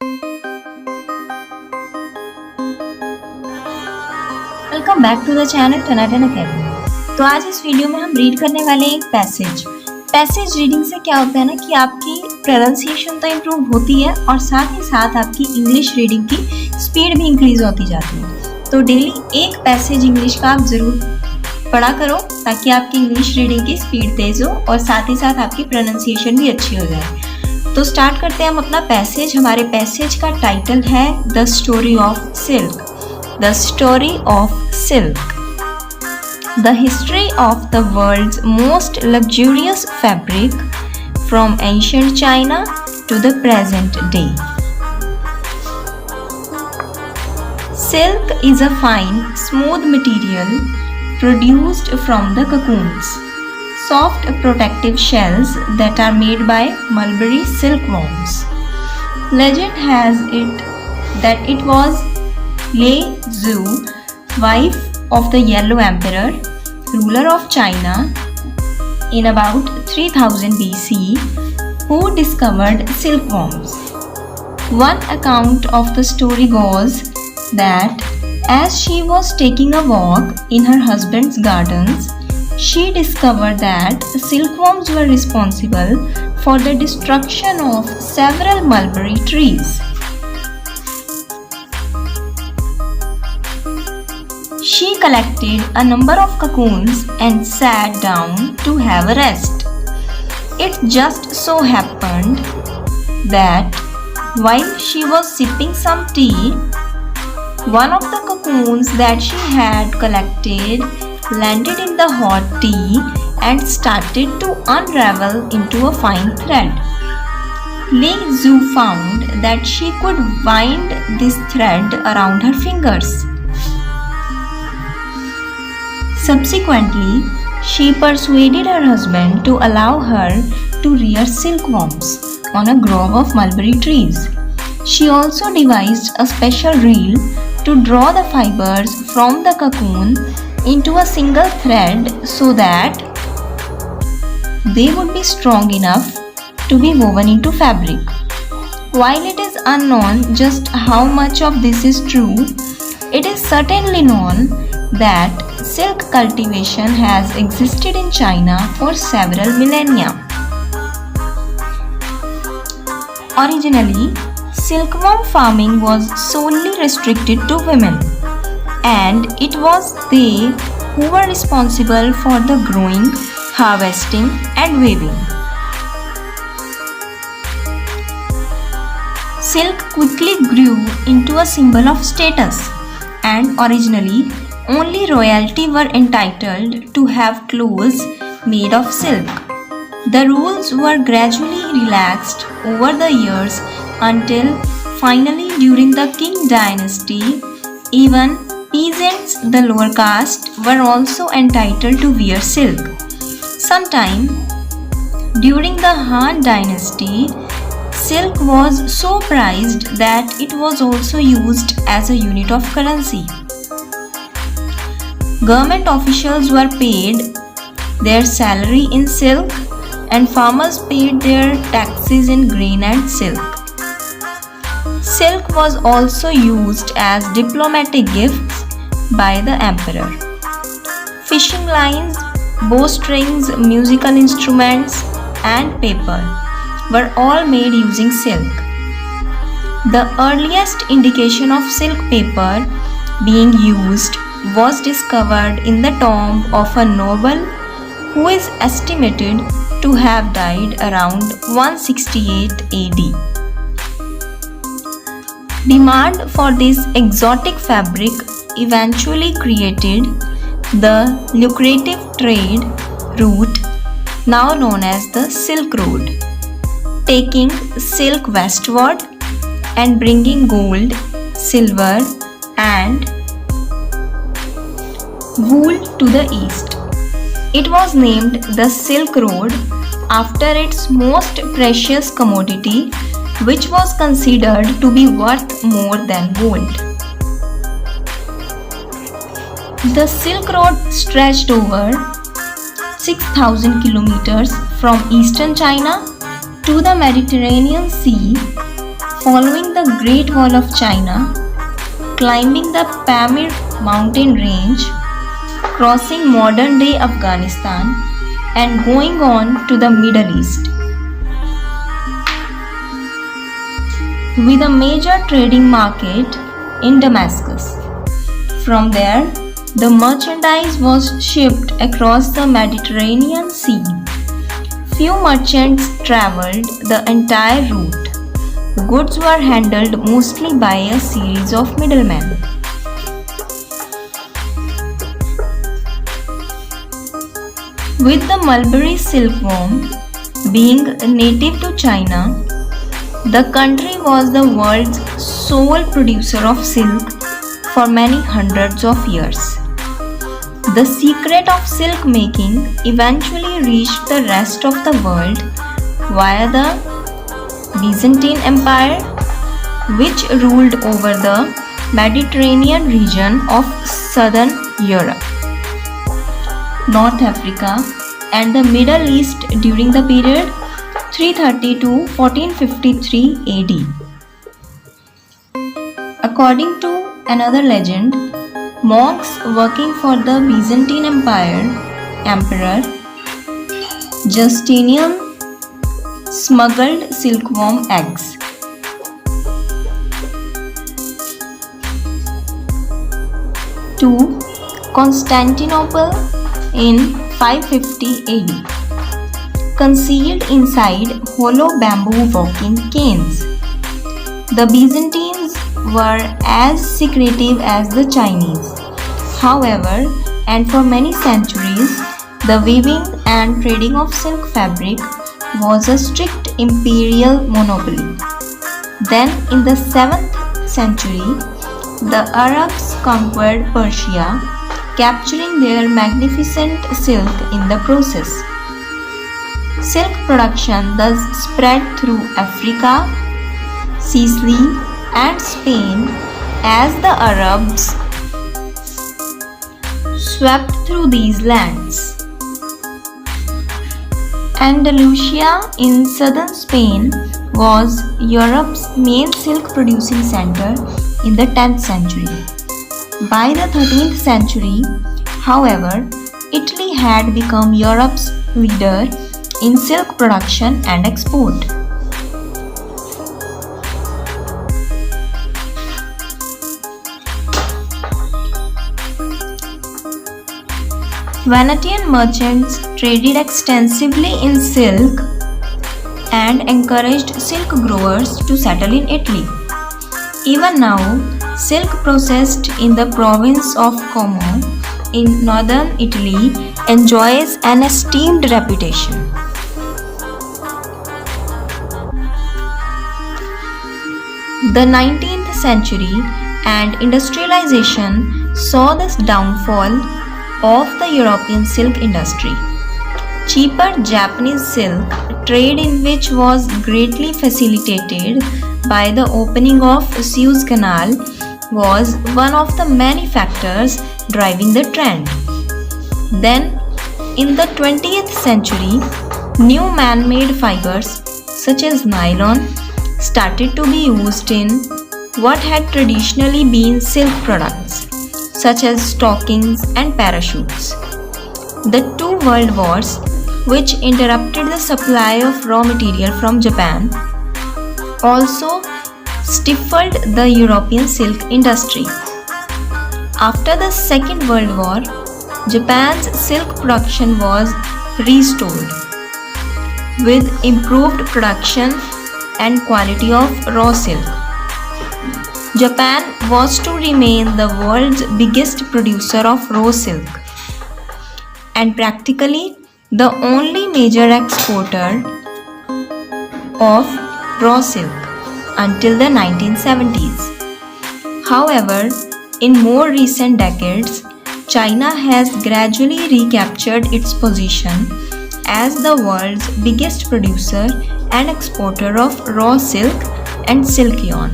Welcome back to the channel Tanatan academy. तो आज इस वीडियो में हम रीड करने वाले हैं एक पैसेज रीडिंग से क्या होता है ना कि आपकी प्रोनाउंसिएशन तो इम्प्रूव होती है और साथ ही साथ आपकी इंग्लिश रीडिंग की स्पीड भी इंक्रीज होती जाती है। तो डेली एक पैसेज इंग्लिश का आप ज़रूर पढ़ा करो ताकि आपकी इंग्लिश रीडिंग की स्पीड तेज़ हो और साथ ही साथ आपकी प्रोनाउंसिएशन भी अच्छी हो जाए। तो स्टार्ट करते हैं हम अपना पैसेज। हमारे पैसेज का टाइटल है the story of silk. The story of silk. The history of the world's most luxurious fabric from ancient China to the present day. Silk is a fine, smooth material produced from the cocoons, soft protective shells that are made by mulberry silkworms. Legend has it that it was Lei Zhu, wife of the Yellow Emperor, ruler of China, in about 3000 BC, who discovered silkworms. One account of the story goes that as she was taking a walk in her husband's gardens, she discovered that silkworms were responsible for the destruction of several mulberry trees. She collected a number of cocoons and sat down to have a rest. It just so happened that while she was sipping some tea, one of the cocoons that she had collected landed in the hot tea and started to unravel into a fine thread. Lei Zhu found that she could wind this thread around her fingers. Subsequently, she persuaded her husband to allow her to rear silkworms on a grove of mulberry trees. She also devised a special reel to draw the fibers from the cocoon into a single thread so that they would be strong enough to be woven into fabric. While it is unknown just how much of this is true, it is certainly known that silk cultivation has existed in China for several millennia. Originally, silkworm farming was solely restricted to women, and it was they who were responsible for the growing, harvesting, and weaving. Silk quickly grew into a symbol of status, and originally only royalty were entitled to have clothes made of silk. The rules were gradually relaxed over the years until finally during the Qing dynasty, even peasants, the lower caste, were also entitled to wear silk. Sometime during the Han dynasty, silk was so prized that it was also used as a unit of currency. Government officials were paid their salary in silk and farmers paid their taxes in grain and silk. Silk was also used as diplomatic gifts by the emperor. Fishing lines, bowstrings, musical instruments, and paper were all made using silk. The earliest indication of silk paper being used was discovered in the tomb of a noble who is estimated to have died around 168 AD. Demand for this exotic fabric eventually created the lucrative trade route now known as the Silk Road, taking silk westward and bringing gold, silver, and wool to the east. It was named the Silk Road after its most precious commodity, which was considered to be worth more than gold. The Silk Road stretched over 6,000 kilometers from eastern China to the Mediterranean Sea following the Great Wall of China, climbing the Pamir mountain range, crossing modern-day Afghanistan, and going on to the Middle East. With a major trading market in Damascus. From there, the merchandise was shipped across the Mediterranean Sea. Few merchants traveled the entire route. Goods were handled mostly by a series of middlemen. With the mulberry silkworm being native to China, the country was the world's sole producer of silk for many hundreds of years. The secret of silk making eventually reached the rest of the world via the Byzantine Empire, which ruled over the Mediterranean region of southern Europe, North Africa, and the Middle East during the period 330 to 1453 AD. According to another legend, monks working for the Byzantine Empire Emperor Justinian smuggled silkworm eggs. To Constantinople in 550 AD. Concealed inside hollow bamboo walking canes. The Byzantines were as secretive as the Chinese. However, and for many centuries, the weaving and trading of silk fabric was a strict imperial monopoly. Then, in the 7th century, the Arabs conquered Persia, capturing their magnificent silk in the process. Silk production thus spread through Africa, Sicily, and Spain as the Arabs swept through these lands. Andalusia in southern Spain was Europe's main silk producing center in the 10th century. By the 13th century, however, Italy had become Europe's leader in silk production and export. Venetian merchants traded extensively in silk and encouraged silk growers to settle in Italy. Even now, silk processed in the province of Como in northern Italy enjoys an esteemed reputation. The 19th century and industrialization saw the downfall of the European silk industry. Cheaper Japanese silk trade in which was greatly facilitated by the opening of Suez Canal was one of the many factors driving the trend. Then, in the 20th century, new man-made fibers such as nylon started to be used in what had traditionally been silk products, such as stockings and parachutes. The two world wars, which interrupted the supply of raw material from Japan, also stifled the European silk industry. After the Second World War, Japan's silk production was restored with improved production and quality of raw silk. Japan was to remain the world's biggest producer of raw silk and practically the only major exporter of raw silk until the 1970s. However, in more recent decades, China has gradually recaptured its position as the world's biggest producer and exporter of raw silk and silk yarn.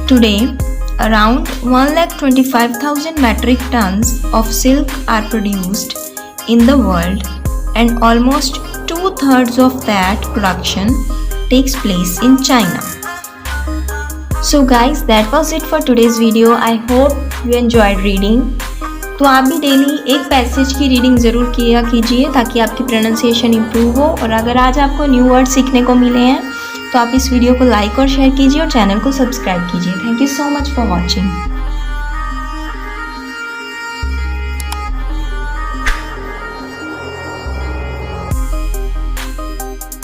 Today, around 125,000 metric tons of silk are produced in the world, and almost two-thirds of that production takes place in China. So guys, that was it for today's video. I hope you enjoyed reading. तो आप भी daily एक passage की reading ज़रूर किया कीजिए ताकि आपकी प्रोनाउंसिएशन इम्प्रूव हो। और अगर आज आपको न्यू वर्ड सीखने को मिले हैं तो आप इस वीडियो को लाइक और शेयर कीजिए और चैनल को सब्सक्राइब कीजिए। Thank you so much for watching.